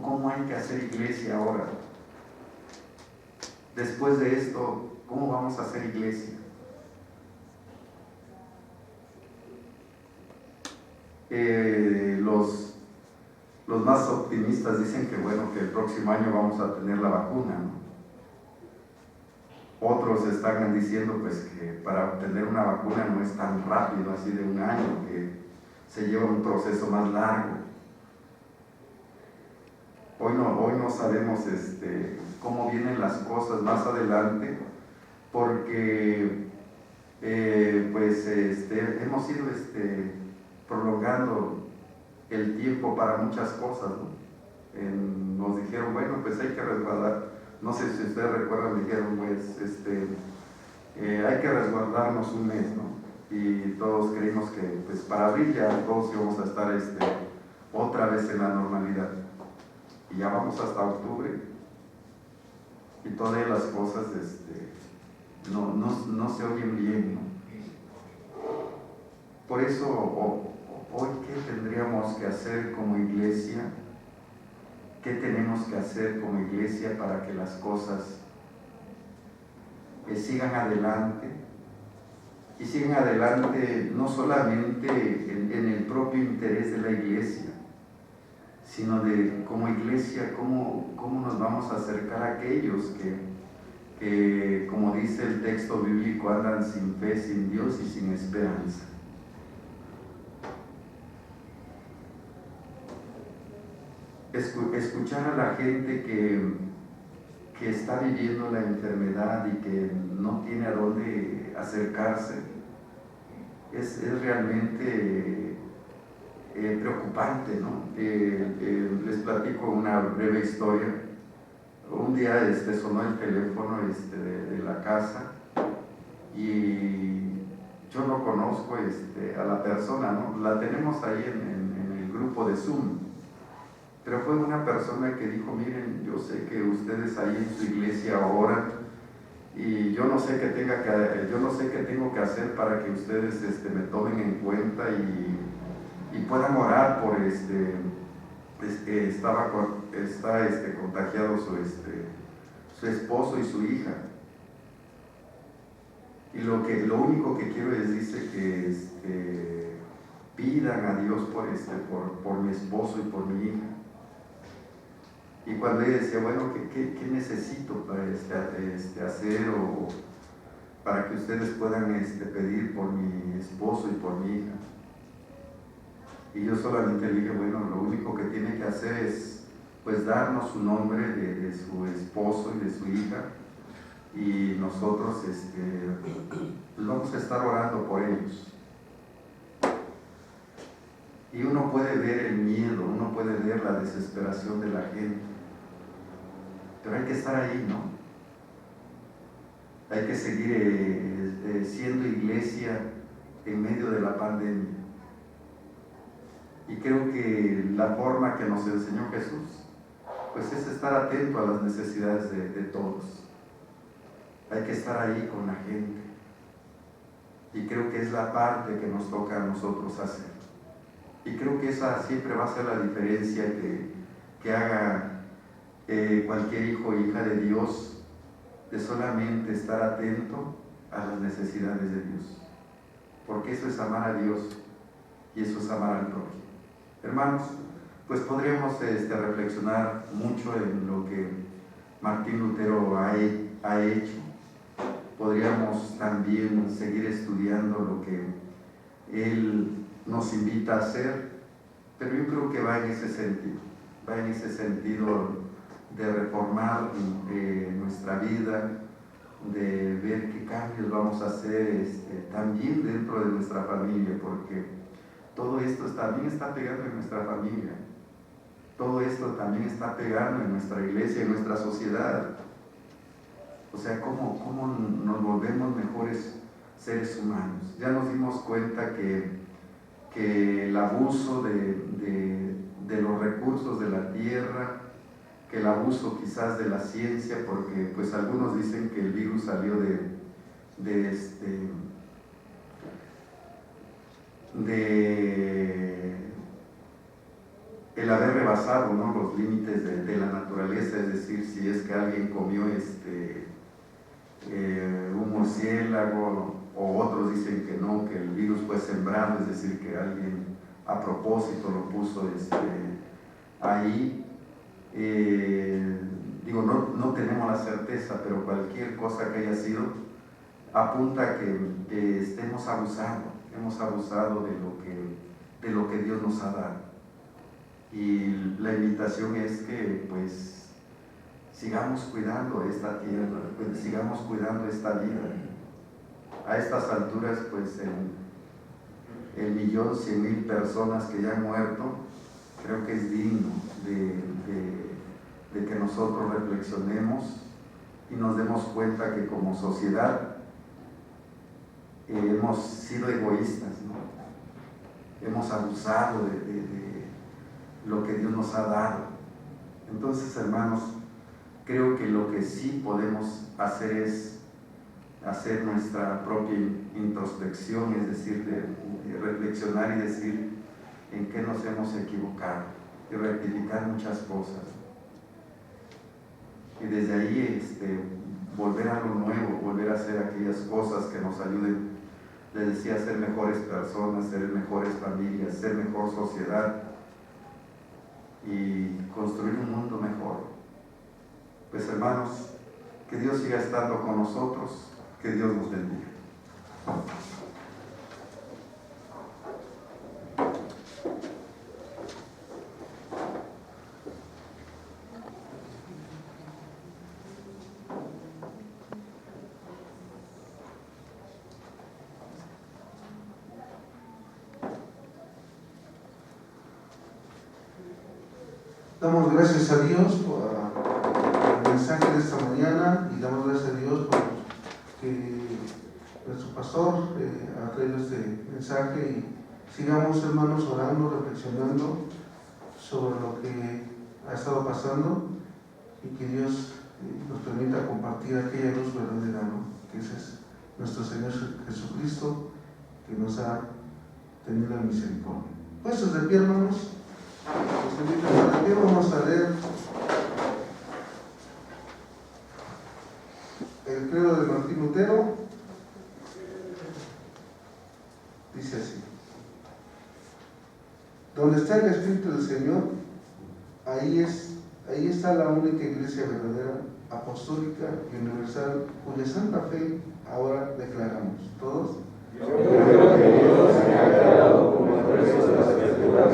¿cómo hay que hacer iglesia ahora? Después de esto, ¿cómo vamos a hacer iglesia? Los más optimistas dicen que bueno, que el próximo año vamos a tener la vacuna, ¿no? Otros están diciendo pues que para obtener una vacuna no es tan rápido, así de un año, que se lleva un proceso más largo. Hoy no sabemos cómo vienen las cosas más adelante, porque hemos ido prolongando el tiempo para muchas cosas, ¿no? Nos dijeron, bueno, pues hay que resguardar, no sé si ustedes recuerdan, dijeron, pues, hay que resguardarnos un mes, ¿no? Y todos creímos que, pues, para abril ya todos íbamos a estar otra vez en la normalidad. Y ya vamos hasta octubre, y todas las cosas, no se oyen bien, ¿no? Por eso, hoy, ¿qué tendríamos que hacer como iglesia? ¿Qué tenemos que hacer como iglesia para que las cosas sigan adelante? Y sigan adelante no solamente en el propio interés de la iglesia, sino de como iglesia, cómo nos vamos a acercar a aquellos que, como dice el texto bíblico, andan sin fe, sin Dios y sin esperanza. Escuchar a la gente que está viviendo la enfermedad y que no tiene a dónde acercarse es realmente preocupante, ¿no? Les platico una breve historia. Un día sonó el teléfono de la casa, y yo no conozco a la persona, ¿no? La tenemos ahí en el grupo de Zoom. Pero fue una persona que dijo, miren, yo sé que ustedes ahí en su iglesia oran, y yo no sé qué tengo que hacer para que ustedes me tomen en cuenta y puedan orar por está contagiado su esposo y su hija. Y lo único que quiero es, dice, que pidan a Dios por mi esposo y por mi hija. Y cuando ella decía, bueno, ¿qué necesito para hacer o para que ustedes puedan pedir por mi esposo y por mi hija? Y yo solamente le dije, bueno, lo único que tiene que hacer es pues darnos su nombre de su esposo y de su hija, y nosotros pues vamos a estar orando por ellos. Y uno puede ver el miedo, uno puede ver la desesperación de la gente, pero hay que estar ahí, ¿no? Hay que seguir siendo iglesia en medio de la pandemia. Y creo que la forma que nos enseñó Jesús, pues es estar atento a las necesidades de todos. Hay que estar ahí con la gente. Y creo que es la parte que nos toca a nosotros hacer. Y creo que esa siempre va a ser la diferencia que haga cualquier hijo o hija de Dios, de solamente estar atento a las necesidades de Dios. Porque eso es amar a Dios y eso es amar al prójimo. Hermanos, pues podríamos reflexionar mucho en lo que Martín Lutero ha hecho. Podríamos también seguir estudiando lo que él nos invita a hacer, pero yo creo que va en ese sentido de reformar nuestra vida, de ver qué cambios vamos a hacer también dentro de nuestra familia, porque todo esto también está pegando en nuestra familia, todo esto también está pegando en nuestra iglesia, en nuestra sociedad. O sea, ¿cómo nos volvemos mejores seres humanos? Ya nos dimos cuenta que el abuso de los recursos de la tierra, que el abuso quizás de la ciencia, porque pues algunos dicen que el virus salió de el haber rebasado, ¿no?, los límites de la naturaleza, es decir, si es que alguien comió un murciélago, o otros dicen que no, que el virus fue sembrado, es decir, que alguien a propósito lo puso ahí. No tenemos la certeza, pero cualquier cosa que haya sido apunta a que estemos abusando, hemos abusado de lo que Dios nos ha dado. Y la invitación es que pues sigamos cuidando esta tierra, pues, sigamos cuidando esta vida. A estas alturas, pues el 1.100.000 personas que ya han muerto, creo que es digno de que nosotros reflexionemos y nos demos cuenta que como sociedad hemos sido egoístas, ¿no? Hemos abusado de lo que Dios nos ha dado. Entonces, hermanos, creo que lo que sí podemos hacer es hacer nuestra propia introspección, es decir, de reflexionar y decir en qué nos hemos equivocado y rectificar muchas cosas. Y desde ahí volver a lo nuevo, volver a hacer aquellas cosas que nos ayuden, les decía, a ser mejores personas, ser mejores familias, ser mejor sociedad y construir un mundo mejor. Pues hermanos, que Dios siga estando con nosotros, que Dios nos bendiga. Damos gracias a Dios por el mensaje de esta mañana y damos gracias a Dios por que nuestro pastor ha traído este mensaje, y sigamos, hermanos, orando, reflexionando sobre lo que ha estado pasando y que Dios nos permita compartir aquella luz verdadera, ¿no?, que ese es nuestro Señor Jesucristo, que nos ha tenido en misericordia. Puestos de pie, hermanos, los invito a estar de pie. Vamos a leer el credo de Martín Lutero. Dice así: donde está el Espíritu del Señor, ahí está la única iglesia verdadera, apostólica y universal, cuya santa fe ahora declaramos. ¿Todos? Yo creo que Dios me ha creado con el precio de las Escrituras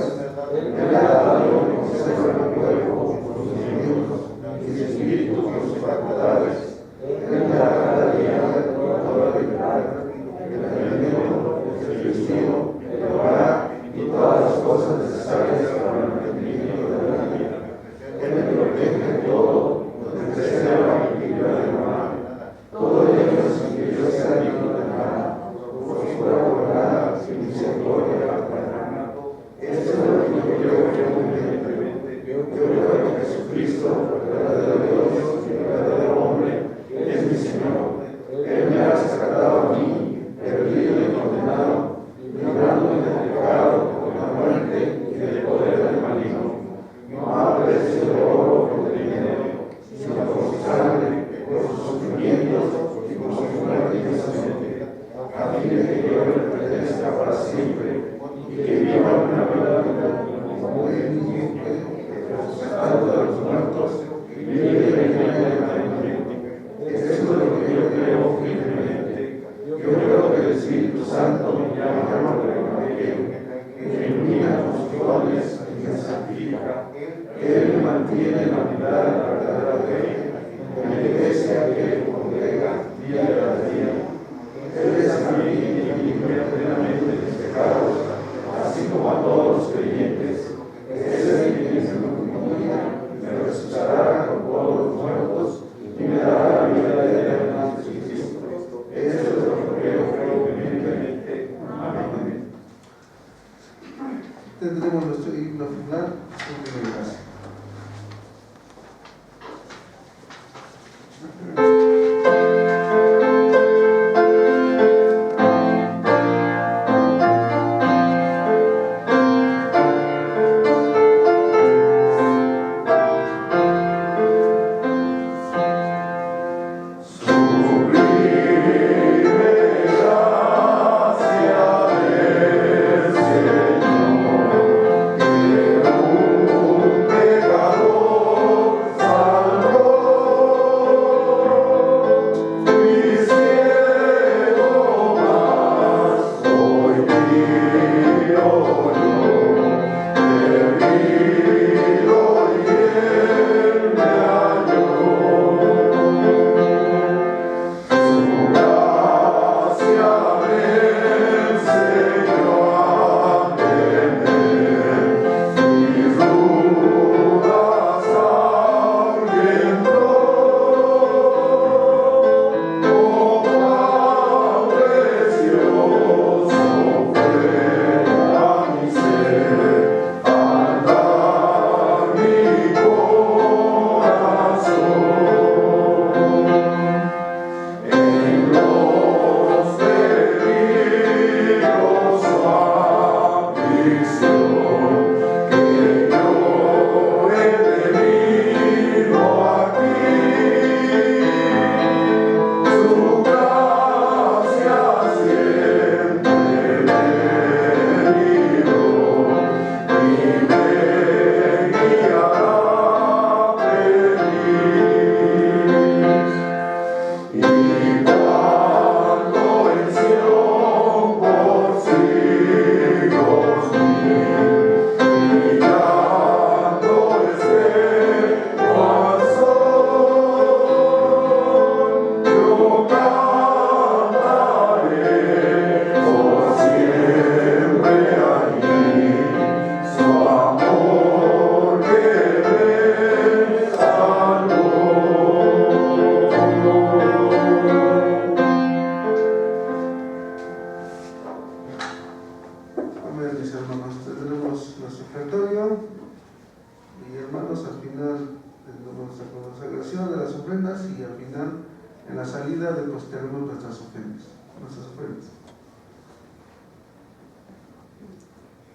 Tendremos nuestro himno final en la gracia.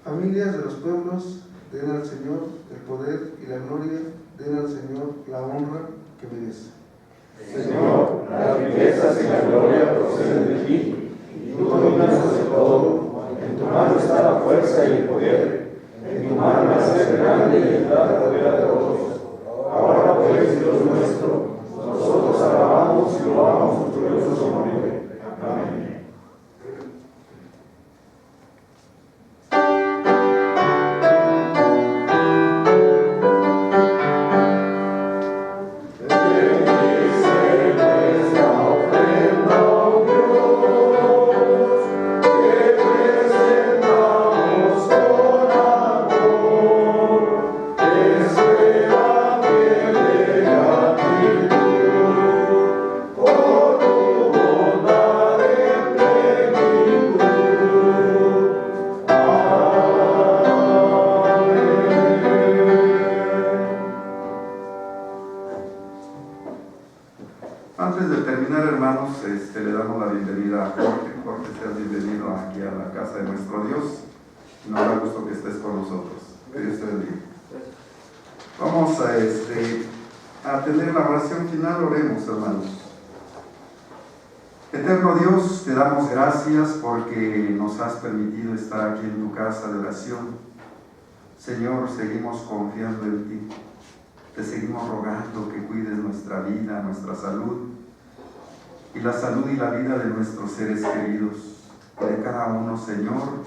Familias de los pueblos, den al Señor el poder y la gloria, den al Señor la honra que merece. Señor, las riquezas y la gloria proceden de ti, y tú dominas sobre todo. En tu mano está la fuerza y el poder, en tu mano es grande y el dar poder a todos. Ahora pues, Dios nuestro, nosotros alabamos y loamos tu glorioso nombre. Amén. Antes de terminar, hermanos, le damos la bienvenida a Jorge. Jorge, seas bienvenido aquí a la casa de nuestro Dios. Nos da gusto que estés con nosotros. Que Dios te bendiga. Vamos a tener la oración final. Oremos, hermanos. Eterno Dios, te damos gracias porque nos has permitido estar aquí en tu casa de oración. Señor, seguimos confiando en ti. Te seguimos rogando que cuides nuestra vida, nuestra salud y la salud y la vida de nuestros seres queridos, de cada uno, Señor,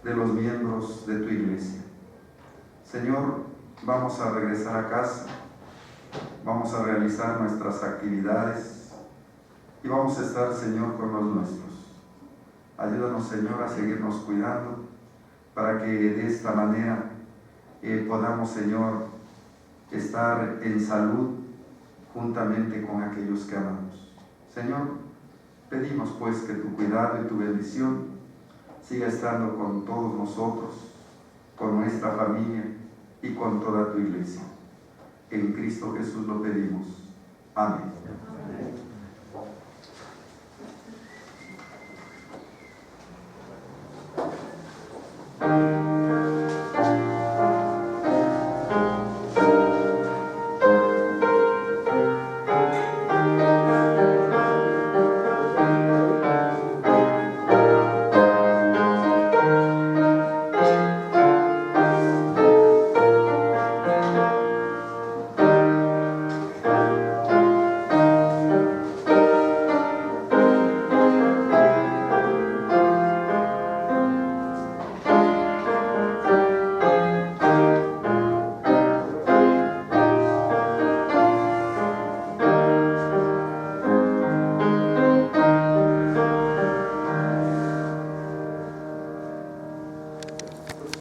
de los miembros de tu iglesia. Señor, vamos a regresar a casa, vamos a realizar nuestras actividades y vamos a estar, Señor, con los nuestros. Ayúdanos, Señor, a seguirnos cuidando para que de esta manera podamos, Señor, estar en salud juntamente con aquellos que amamos. Señor, pedimos pues que tu cuidado y tu bendición siga estando con todos nosotros con nuestra familia y con toda tu iglesia. En Cristo Jesús lo pedimos. Amén.